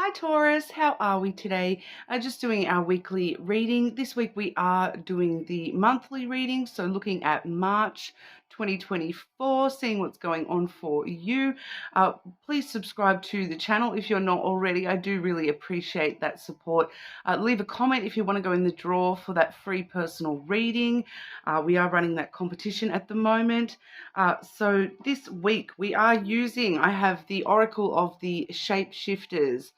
Hi Taurus, how are we today? Just doing our weekly reading. This week we are doing the monthly reading, so looking at March 2024, seeing what's going on for you. Please subscribe to the channel if you're not already. I do really appreciate that support. Leave a comment if you want to go in the draw for that free personal reading. We are running that competition at the moment. So this week I have the Oracle of the Shapeshifters.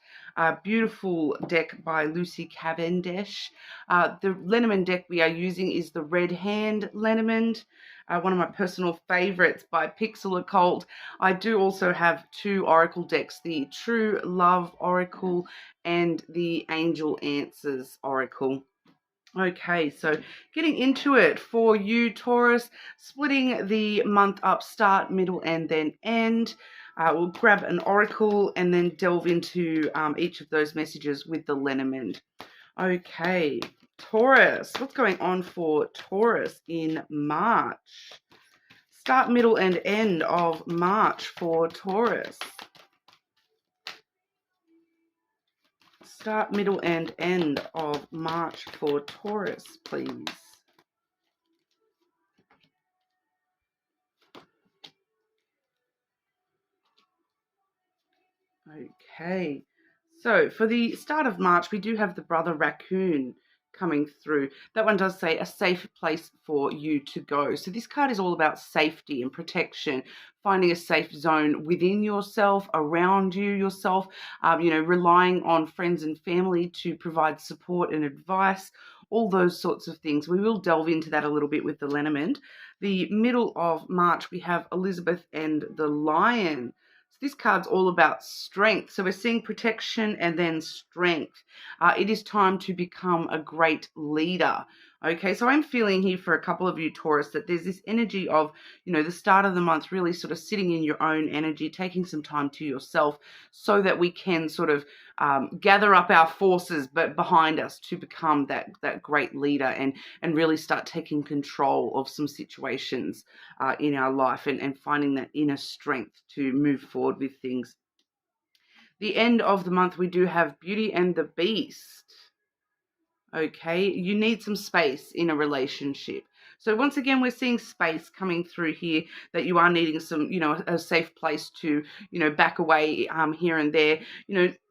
Beautiful deck by Lucy Cavendish. The lenormand deck we are using is the Red Hand lenormand, one of my personal favorites by Pixel Occult. I do also have two oracle decks, the True Love Oracle and the Angel Answers Oracle. Okay, so getting into it for you, Taurus, splitting the month up, start, middle, and then end. We'll grab an oracle and then delve into each of those messages with the lenormand. Okay, Taurus, what's going on for Taurus in March? Start, middle, and end of March for Taurus. Start, middle, and end of March for Taurus, please. Okay, so for the start of March, we do have the brother raccoon coming through. That one does say a safe place for you to go. So this card is all about safety and protection, finding a safe zone within yourself, around you yourself, relying on friends and family to provide support and advice, all those sorts of things. We will delve into that a little bit with the lenormand. The middle of March, we have Elizabeth and the Lion. This card's all about strength. So we're seeing protection and then strength. It is time to become a great leader. Okay, so I'm feeling here for a couple of you, Taurus, that there's this energy of, the start of the month really sort of sitting in your own energy, taking some time to yourself so that we can sort of gather up our forces but behind us to become that great leader and really start taking control of some situations in our life and finding that inner strength to move forward with things. The end of the month, we do have Beauty and the Beast. Okay, you need some space in a relationship. So once again, we're seeing space coming through here, that you are needing some, a safe place to, back away here and there.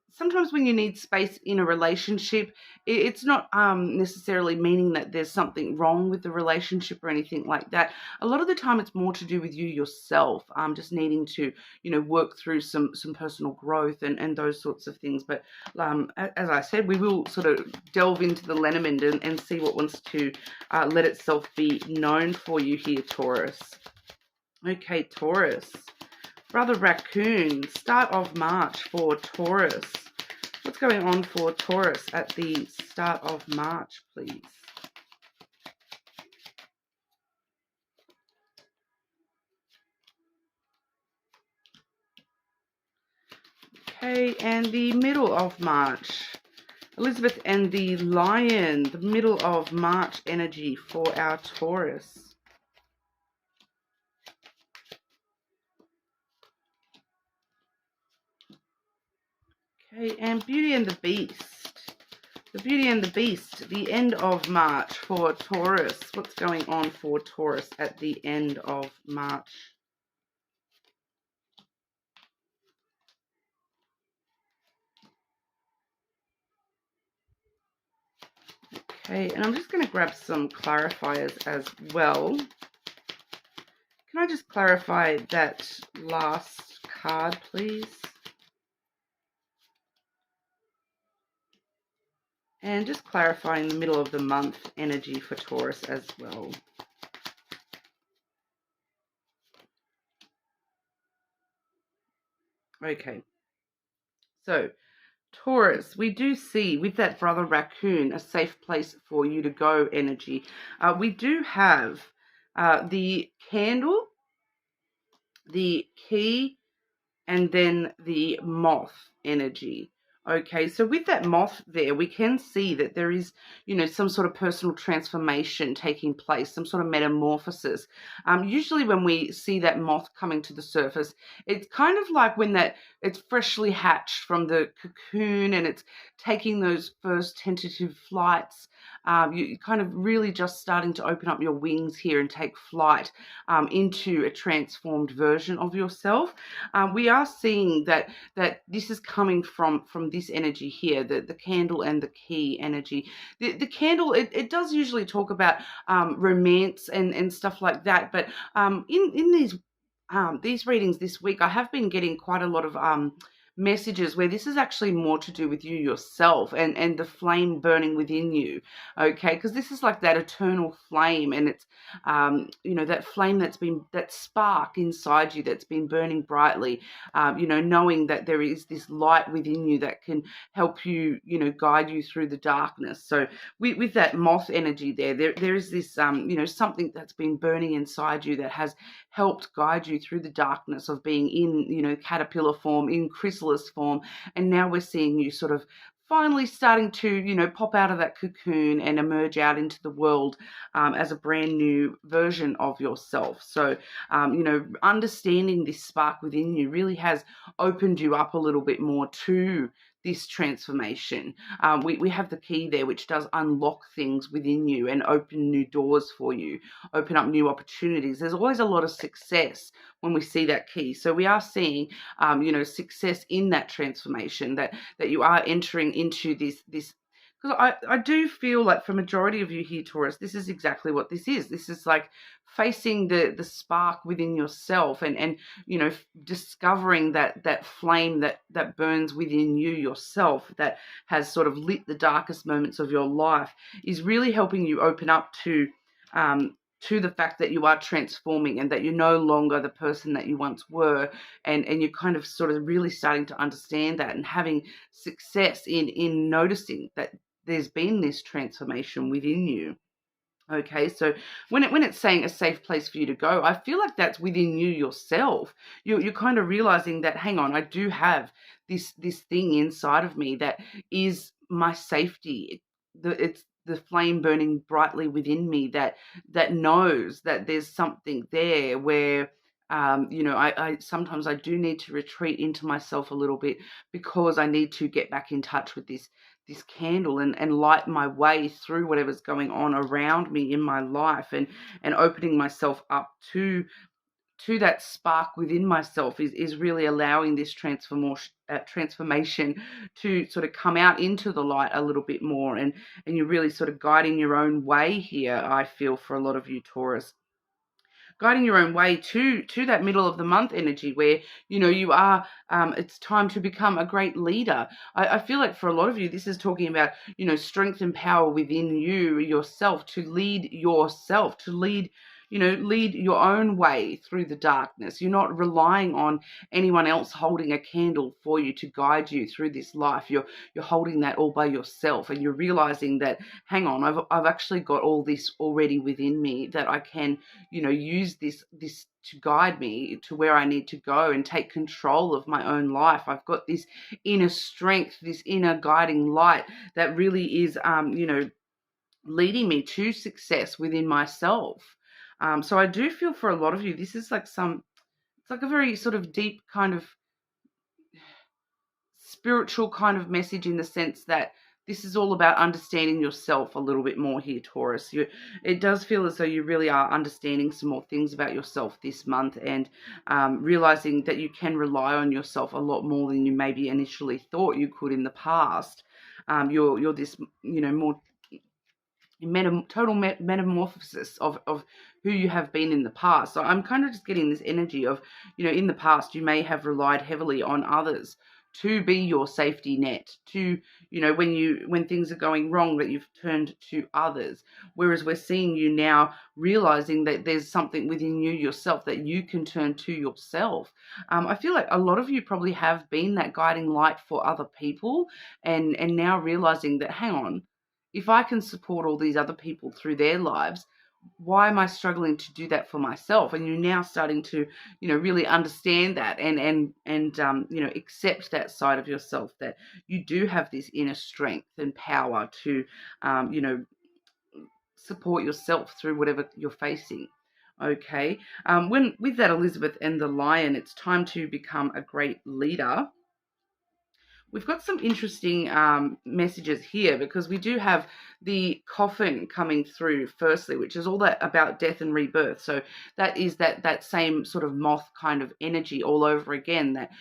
Sometimes when you need space in a relationship, it's not necessarily meaning that there's something wrong with the relationship or anything like that. A lot of the time it's more to do with you yourself, just needing to, work through some personal growth and those sorts of things. But as I said, we will sort of delve into the lenormand and see what wants to let itself be known for you here, Taurus. Okay, Taurus. Brother Raccoon, start of March for Taurus. What's going on for Taurus at the start of March, please? Okay, and the middle of March. Elizabeth and the Lion, the middle of March energy for our Taurus. Okay, and Beauty and the Beast. The Beauty and the Beast, the end of March for Taurus. What's going on for Taurus at the end of March? Okay, and I'm just going to grab some clarifiers as well. Can I just clarify that last card, please? And just clarifying the middle of the month energy for Taurus as well. Okay, so Taurus, we do see with that brother raccoon a safe place for you to go energy. We do have the candle, the key, and then the moth energy. Okay, so with that moth there, we can see that there is, some sort of personal transformation taking place, some sort of metamorphosis. Usually, when we see that moth coming to the surface, it's kind of like when that it's freshly hatched from the cocoon and it's taking those first tentative flights. You kind of really just starting to open up your wings here and take flight into a transformed version of yourself. We are seeing that this is coming from this energy here, the candle and the key energy. The candle, it does usually talk about romance and stuff like that, but in these readings this week, I have been getting quite a lot of messages where this is actually more to do with you yourself and the flame burning within you. Okay, because this is like that eternal flame, and it's that flame that spark inside you that's been burning brightly, knowing that there is this light within you that can help you, guide you through the darkness. So with that moth energy there is this something that's been burning inside you that has helped guide you through the darkness of being in, caterpillar form, in chrysalis form, and now we're seeing you sort of finally starting to, pop out of that cocoon and emerge out into the world as a brand new version of yourself. So, understanding this spark within you really has opened you up a little bit more to this transformation. We have the key there, which does unlock things within you and open new doors for you, open up new opportunities. There's always a lot of success when we see that key. So we are seeing, success in that transformation, that you are entering into this because I do feel like for majority of you here, Taurus, this is exactly what this is. This is like facing the spark within yourself and discovering that flame that burns within you yourself, that has sort of lit the darkest moments of your life, is really helping you open up to the fact that you are transforming and that you're no longer the person that you once were, and you're kind of sort of really starting to understand that and having success in noticing that there's been this transformation within you. Okay, so when it's saying a safe place for you to go, I feel like that's within you yourself. You're kind of realizing that, hang on, I do have this thing inside of me that is my safety. It's the flame burning brightly within me that knows that there's something there where I sometimes I do need to retreat into myself a little bit because I need to get back in touch with this candle and light my way through whatever's going on around me in my life, and opening myself up to that spark within myself is really allowing this transformation to sort of come out into the light a little bit more, and you're really sort of guiding your own way here, I feel, for a lot of you, Taurus. Guiding your own way to that middle of the month energy where you are it's time to become a great leader. I feel like for a lot of you this is talking about strength and power within you yourself, to lead yourself, to lead your own way through the darkness. You're not relying on anyone else holding a candle for you to guide you through this life. You're holding that all by yourself, and you're realizing that, hang on, I've actually got all this already within me, that I can use this to guide me to where I need to go and take control of my own life. I've got this inner strength, this inner guiding light that really is leading me to success within myself. So I do feel for a lot of you, this is like it's like a very sort of deep kind of spiritual kind of message, in the sense that this is all about understanding yourself a little bit more here, Taurus. It does feel as though you really are understanding some more things about yourself this month, and realizing that you can rely on yourself a lot more than you maybe initially thought you could in the past. You're this, more total metamorphosis of who you have been in the past. So I'm kind of just getting this energy of, in the past you may have relied heavily on others to be your safety net, to when things are going wrong, that you've turned to others, whereas we're seeing you now realizing that there's something within you yourself that you can turn to yourself. I feel like a lot of you probably have been that guiding light for other people, and now realizing that, hang on, if I can support all these other people through their lives, why am I struggling to do that for myself? And you're now starting to, really understand that and accept that side of yourself, that you do have this inner strength and power to, you know, support yourself through whatever you're facing. Okay. When with that Elizabeth and the Lion, it's time to become a great leader. We've got some interesting messages here, because we do have the coffin coming through firstly, which is all that about death and rebirth. So that is that same sort of moth kind of energy all over again, that,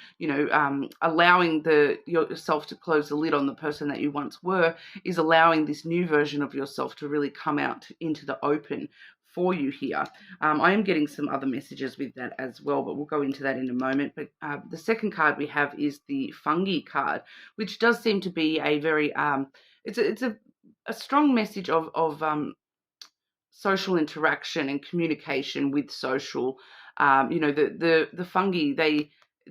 allowing yourself to close the lid on the person that you once were is allowing this new version of yourself to really come out into the open for you here. I am getting some other messages with that as well, but we'll go into that in a moment. But the second card we have is the fungi card, which does seem to be a very it's a strong message of social interaction and communication with social. The fungi,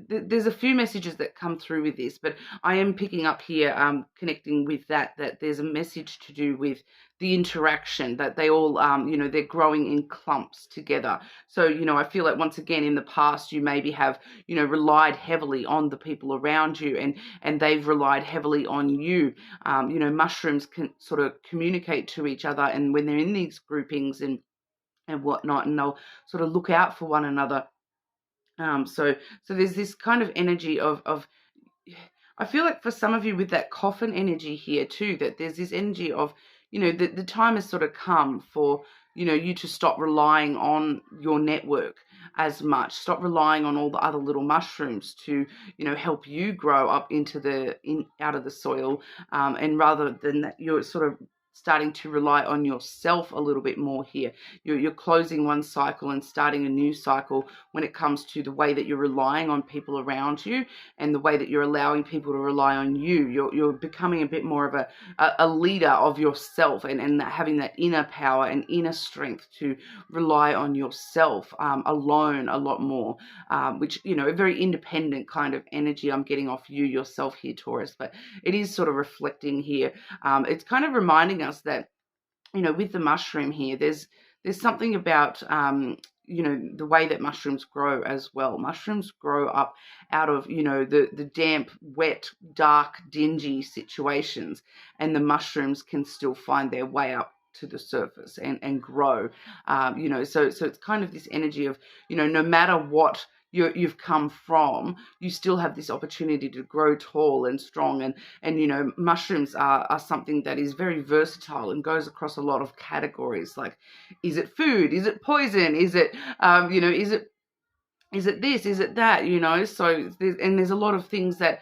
there's a few messages that come through with this, but I am picking up here, connecting with that there's a message to do with the interaction, that they all, they're growing in clumps together. So, I feel like once again in the past you maybe have, relied heavily on the people around you, and they've relied heavily on you. Mushrooms can sort of communicate to each other, and when they're in these groupings and whatnot, and they'll sort of look out for one another. So there's this kind of energy of I feel like for some of you with that coffin energy here too, that there's this energy of, the time has sort of come for, you to stop relying on your network as much. Stop relying on all the other little mushrooms to, help you grow up out of the soil. And rather than that, you're sort of starting to rely on yourself a little bit more here. You're closing one cycle and starting a new cycle when it comes to the way that you're relying on people around you and the way that you're allowing people to rely on you. You're becoming a bit more of a leader of yourself, and having that inner power and inner strength to rely on yourself alone a lot more, which, a very independent kind of energy I'm getting off you yourself here, Taurus. But it is sort of reflecting here. It's kind of reminding us that, with the mushroom here, there's something about, the way that mushrooms grow as well. Mushrooms grow up out of, the damp, wet, dark, dingy situations, and the mushrooms can still find their way up to the surface and grow. So it's kind of this energy of, no matter what you've come from, you still have this opportunity to grow tall and strong. And mushrooms are something that is very versatile and goes across a lot of categories. Like, is it food? Is it poison? Is it, is it this? Is it that? So there's a lot of things that,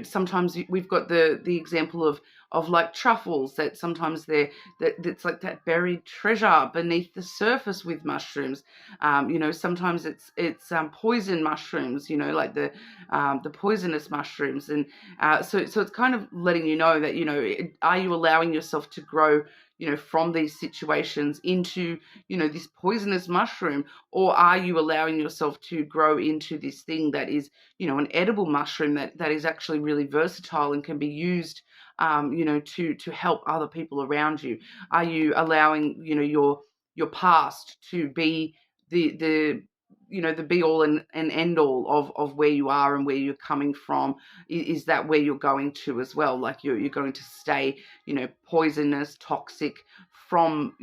sometimes we've got the example of like truffles, that sometimes that's like that buried treasure beneath the surface with mushrooms. Sometimes it's poison mushrooms, like the poisonous mushrooms. And so it's kind of letting you know that, are you allowing yourself to grow, from these situations into, this poisonous mushroom, or are you allowing yourself to grow into this thing that is, an edible mushroom that is actually really versatile and can be used, to help other people around you? Are you allowing, your past to be the the be all and end all of where you are and where you're coming from? Is that where you're going to as well? Like you're going to stay, poisonous, toxic from,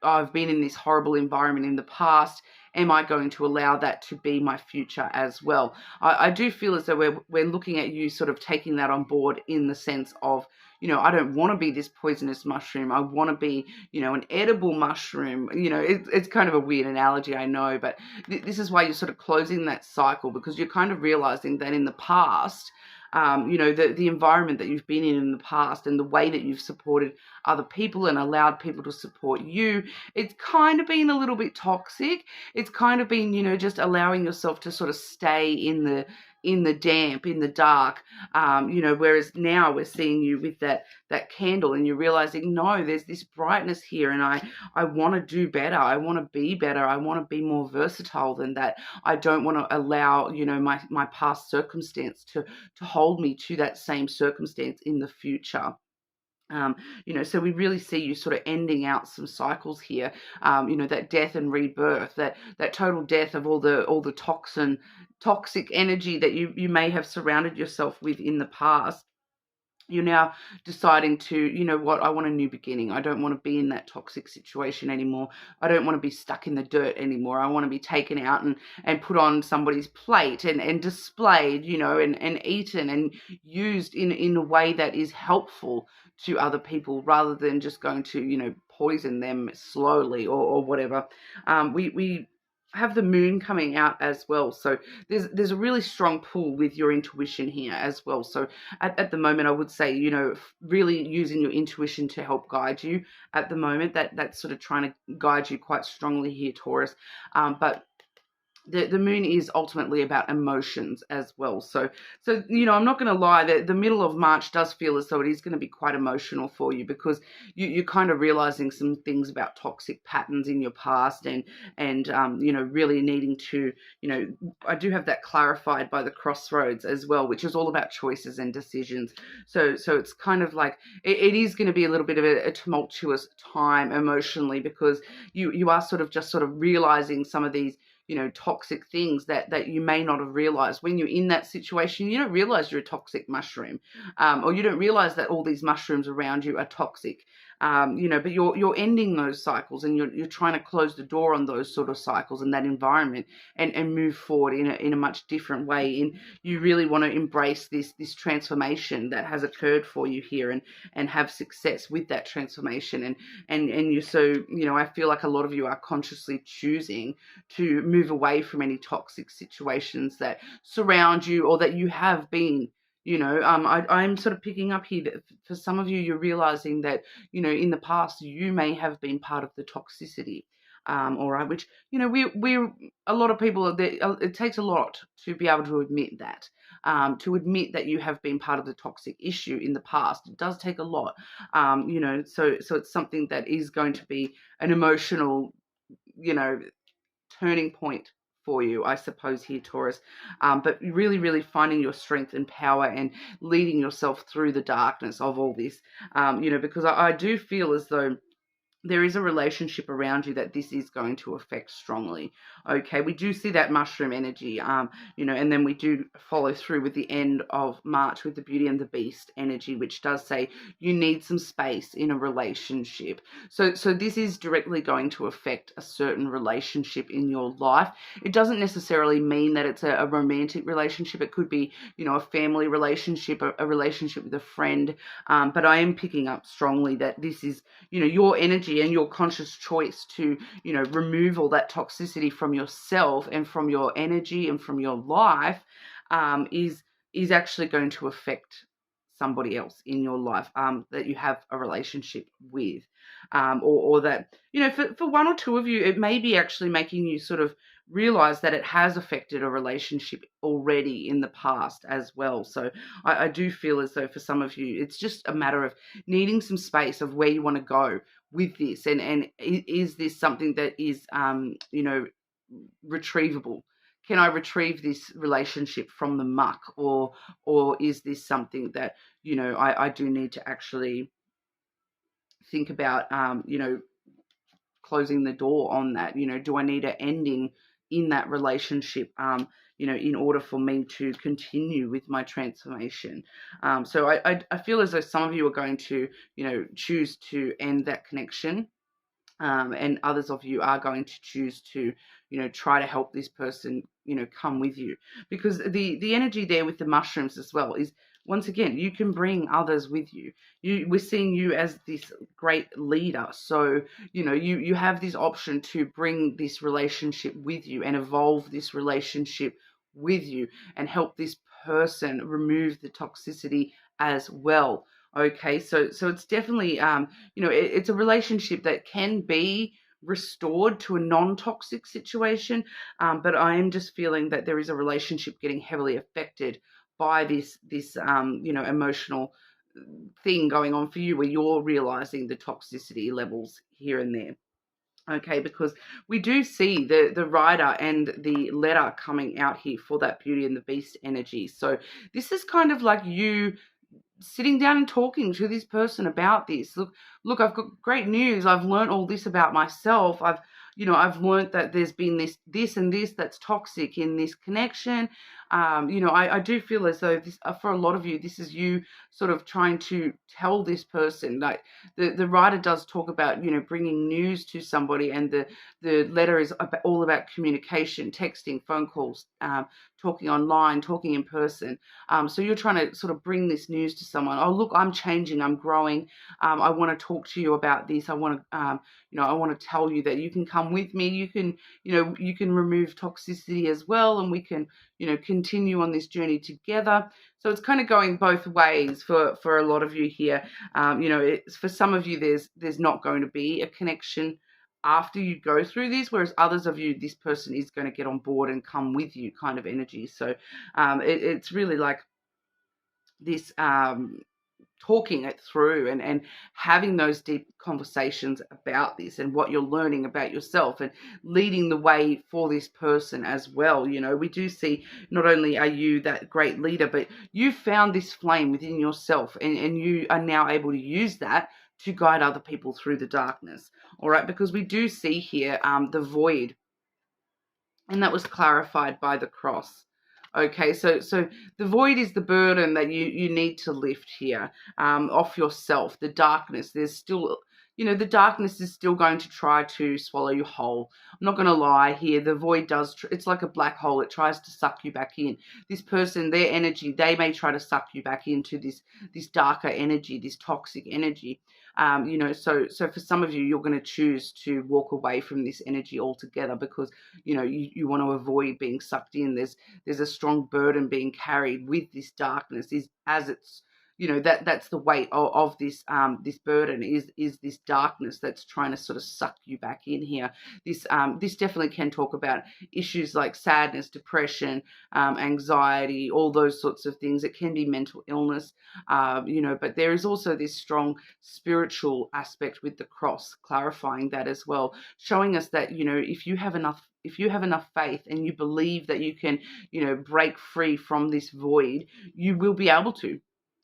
I've been in this horrible environment in the past. Am I going to allow that to be my future as well? I do feel as though we're looking at you sort of taking that on board, in the sense of, I don't want to be this poisonous mushroom. I want to be, an edible mushroom. It's kind of a weird analogy, I know, but this is why you're sort of closing that cycle, because you're kind of realizing that in the past, the environment that you've been in the past, and the way that you've supported other people and allowed people to support you, it's kind of been a little bit toxic. It's kind of been, just allowing yourself to sort of stay in the damp, in the dark, whereas now we're seeing you with that candle, and you're realizing, no, there's this brightness here, and I want to do better. I want to be better. I want to be more versatile than that. I don't want to allow, my past circumstance to hold me to that same circumstance in the future. Um, so we really see you sort of ending out some cycles here. That death and rebirth, that total death of all the toxic energy that you may have surrounded yourself with in the past. You're now deciding to, you know what, I want a new beginning. I don't want to be in that toxic situation anymore. I don't want to be stuck in the dirt anymore. I want to be taken out and put on somebody's plate and displayed, and eaten and used in a way that is helpful to other people, rather than just going to, poison them slowly or whatever. We have the moon coming out as well. So there's a really strong pull with your intuition here as well. So at the moment, I would say, really using your intuition to help guide you at the moment. That's sort of trying to guide you quite strongly here, Taurus. But the moon is ultimately about emotions as well. So I'm not going to lie, the middle of March does feel as though it is going to be quite emotional for you, because you're kind of realizing some things about toxic patterns in your past, and really needing to, I do have that clarified by the crossroads as well, which is all about choices and decisions. So it's kind of like it is going to be a little bit of a tumultuous time emotionally, because you are sort of realizing some of these toxic things that you may not have realized. When you're in that situation, you don't realize you're a toxic mushroom, or you don't realize that all these mushrooms around you are toxic. But you're ending those cycles, and you're trying to close the door on those sort of cycles and that environment, and move forward in a much different way. And you really want to embrace this transformation that has occurred for you here, and have success with that transformation. And you I feel like a lot of you are consciously choosing to move away from any toxic situations that surround you, or that you have been. I'm sort of picking up here that for some of you, you're realizing that, in the past, you may have been part of the toxicity. All right, which, we're a lot of people, it takes a lot to be able to admit that. To admit that you have been part of the toxic issue in the past. It does take a lot. So it's something that is going to be an emotional, turning point for you, I suppose, here, Taurus. But really, really finding your strength and power, and leading yourself through the darkness of all this, because I do feel as though there is a relationship around you that this is going to affect strongly. Okay, we do see that mushroom energy, and then we do follow through with the end of March with the Beauty and the Beast energy, which does say you need some space in a relationship. So this is directly going to affect a certain relationship in your life. It doesn't necessarily mean that it's a romantic relationship. It could be, a family relationship, a relationship with a friend. But I am picking up strongly that this is, your energy and your conscious choice to, remove all that toxicity from yourself and from your energy and from your life, is actually going to affect somebody else in your life, that you have a relationship with, or that, for one or two of you, it may be actually making you sort of realize that it has affected a relationship already in the past as well. So I do feel as though for some of you, it's just a matter of needing some space of where you want to go with this, and is this something that is retrievable? Can I retrieve this relationship from the muck, or is this something that I do need to actually think about, closing the door on that? Do I need an ending in that relationship, in order for me to continue with my transformation? So I feel as though some of you are going to, choose to end that connection. And others of you are going to choose to, try to help this person, come with you. Because the energy there with the mushrooms as well is, once again, you can bring others with you. We're seeing you as this great leader. So, you have this option to bring this relationship with you and evolve this relationship with you and help this person remove the toxicity as well. Okay, so it's definitely, it's a relationship that can be restored to a non-toxic situation, but I am just feeling that there is a relationship getting heavily affected by this emotional thing going on for you, where you're realizing the toxicity levels here and there. Okay, because we do see the rider and the letter coming out here for that Beauty and the Beast energy. So this is kind of like you sitting down and talking to this person about this. Look, I've got great news. I've learned all this about myself. I've learned that there's been this and this that's toxic in this connection. I do feel as though this, for a lot of you, this is you sort of trying to tell this person. Like the writer does talk about, bringing news to somebody, and the letter is all about communication, texting, phone calls, talking online, talking in person. So you're trying to sort of bring this news to someone. Oh, look, I'm changing, I'm growing. I want to talk to you about this. I want to, I want to tell you that you can come with me. You can remove toxicity as well, and we can, continue on this journey together. So it's kind of going both ways for a lot of you here. For some of you, there's not going to be a connection after you go through this, whereas others of you, this person is going to get on board and come with you kind of energy. So it's really like this talking it through and having those deep conversations about this and what you're learning about yourself, and leading the way for this person as well. We do see not only are you that great leader, but you found this flame within yourself, and you are now able to use that to guide other people through the darkness. All right, because we do see here the void, and that was clarified by the cross. Okay, so the void is the burden that you need to lift here off yourself. The darkness, there's still, the darkness is still going to try to swallow you whole. I'm not going to lie here. The void does, it's like a black hole. It tries to suck you back in. This person, their energy, they may try to suck you back into this darker energy, this toxic energy. So for some of you, you're going to choose to walk away from this energy altogether, because, you want to avoid being sucked in. There's a strong burden being carried with this darkness, as it's, that's the weight of this burden is this darkness that's trying to sort of suck you back in here. This definitely can talk about issues like sadness, depression, anxiety, all those sorts of things. It can be mental illness, but there is also this strong spiritual aspect with the cross, clarifying that as well, showing us that, if you have enough faith and you believe that you can, break free from this void, you will be able to.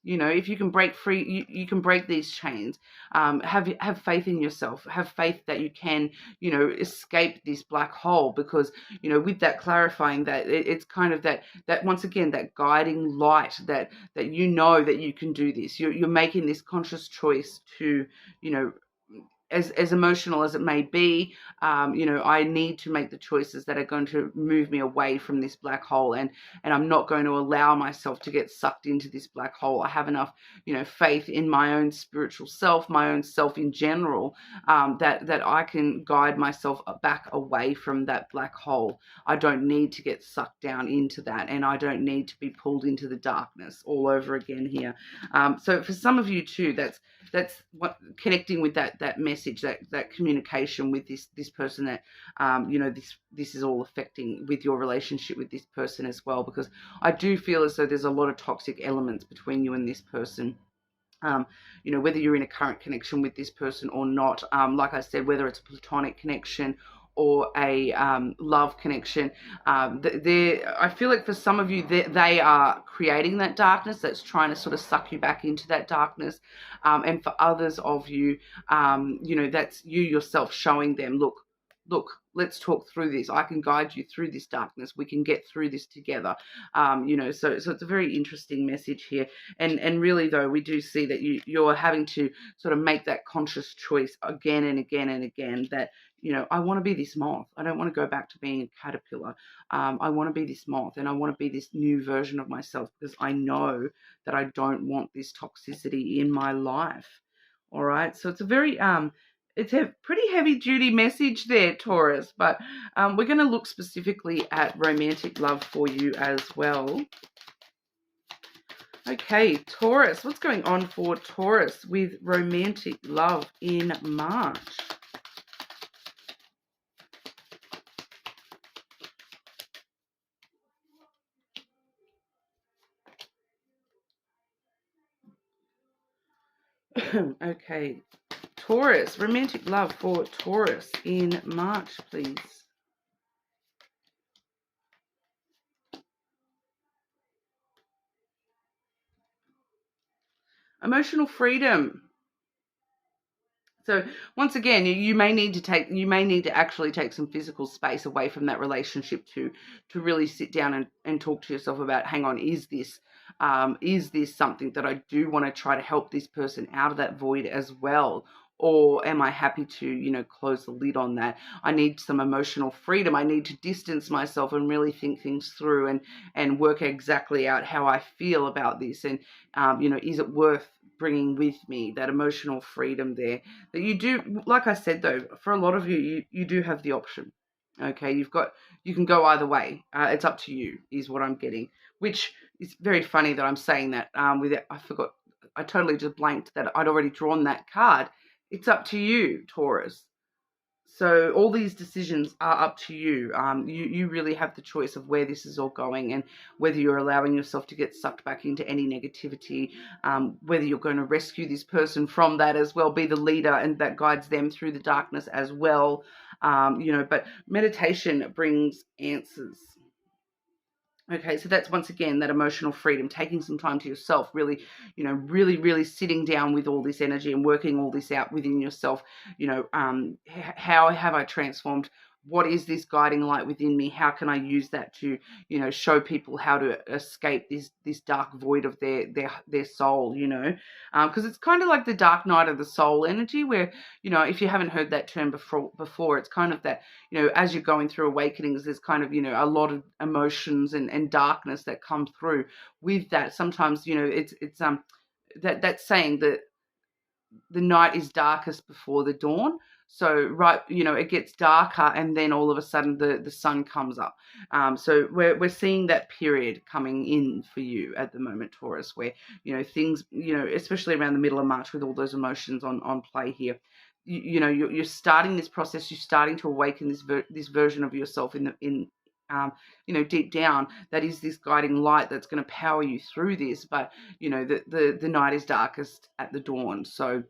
If you can break free, you can break these chains. Have faith in yourself. Have faith that you can, escape this black hole, because, with that clarifying that it's kind of that once again, that guiding light that that you can do this. You're making this conscious choice to, as emotional as it may be, I need to make the choices that are going to move me away from this black hole, and I'm not going to allow myself to get sucked into this black hole. I have enough, faith in my own spiritual self, my own self in general, that I can guide myself back away from that black hole. I don't need to get sucked down into that, and I don't need to be pulled into the darkness all over again here. So for some of you too, that's what, connecting with that message, that communication with this person, that this is all affecting with your relationship with this person as well, because I do feel as though there's a lot of toxic elements between you and this person. Whether you're in a current connection with this person or not, like I said, whether it's a platonic connection or a love connection, I feel like for some of you, they are creating that darkness that's trying to sort of suck you back into that darkness, and for others of you, that's you yourself showing them, look, let's talk through this. I can guide you through this darkness. We can get through this together. So it's a very interesting message here. And really, though, we do see that you're having to sort of make that conscious choice again and again and again, that, I want to be this moth. I don't want to go back to being a caterpillar. I want to be this moth, and I want to be this new version of myself, because I know that I don't want this toxicity in my life. All right. So it's it's a pretty heavy duty message there, Taurus, but we're going to look specifically at romantic love for you as well. Okay, Taurus, what's going on for Taurus with romantic love in March? Okay, Taurus, romantic love for Taurus in March, please. Emotional freedom. So once again, you may need to actually take some physical space away from that relationship to really sit down and talk to yourself about, hang on, is this something that I do want to try to help this person out of that void as well? Or am I happy to, close the lid on that? I need some emotional freedom. I need to distance myself and really think things through and work exactly out how I feel about this. And, is it worth bringing with me that emotional freedom there? That you do, like I said, though, for a lot of you do have the option. Okay, you can go either way. It's up to you, is what I'm getting. Which is very funny that I'm saying that. I forgot, I totally just blanked that I'd already drawn that card. It's up to you, Taurus. So all these decisions are up to you. You really have the choice of where this is all going and whether you're allowing yourself to get sucked back into any negativity, whether you're going to rescue this person from that as well, be the leader and that guides them through the darkness as well. But meditation brings answers. Okay, so that's once again that emotional freedom, taking some time to yourself, really, really sitting down with all this energy and working all this out within yourself. How have I transformed? What is this guiding light within me? How can I use that to, show people how to escape this dark void of their soul? Because it's kind of like the dark night of the soul energy, where if you haven't heard that term before, it's kind of that as you're going through awakenings, there's kind of a lot of emotions and darkness that come through with that. Sometimes it's that saying that the night is darkest before the dawn. So right, it gets darker, and then all of a sudden the sun comes up. So we're seeing that period coming in for you at the moment, Taurus, where things, especially around the middle of March with all those emotions on play here. You're starting this process. You're starting to awaken this version of yourself deep down, that is this guiding light that's going to power you through this. But the night is darkest at the dawn. So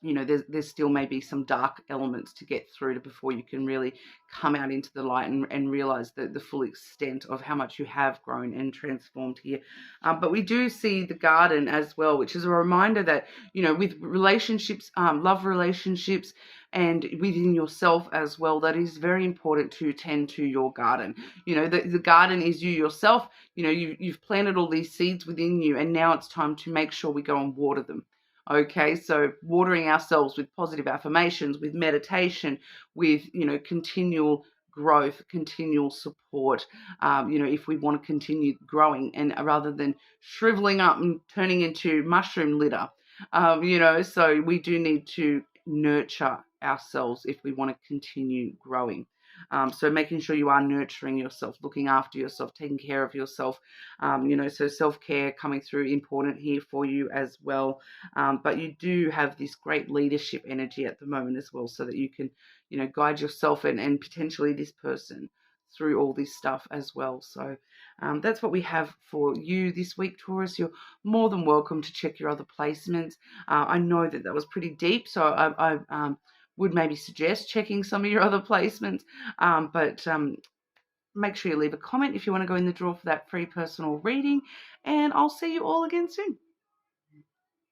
there's still maybe some dark elements to get through before you can really come out into the light and realize the full extent of how much you have grown and transformed here. But we do see the garden as well, which is a reminder that, with relationships, love relationships, and within yourself as well, that is very important to tend to your garden. The garden is you yourself. You've planted all these seeds within you, and now it's time to make sure we go and water them. Okay, so watering ourselves with positive affirmations, with meditation, with, continual growth, continual support, if we want to continue growing, and rather than shriveling up and turning into mushroom litter, so we do need to nurture ourselves if we want to continue growing. So making sure you are nurturing yourself, looking after yourself, taking care of yourself, so self-care coming through, important here for you as well. But you do have this great leadership energy at the moment as well, so that you can, guide yourself and potentially this person through all this stuff as well. So that's what we have for you this week, Taurus. You're more than welcome to check your other placements. I know that was pretty deep, so I would maybe suggest checking some of your other placements, but make sure you leave a comment if you want to go in the draw for that free personal reading, and I'll see you all again soon.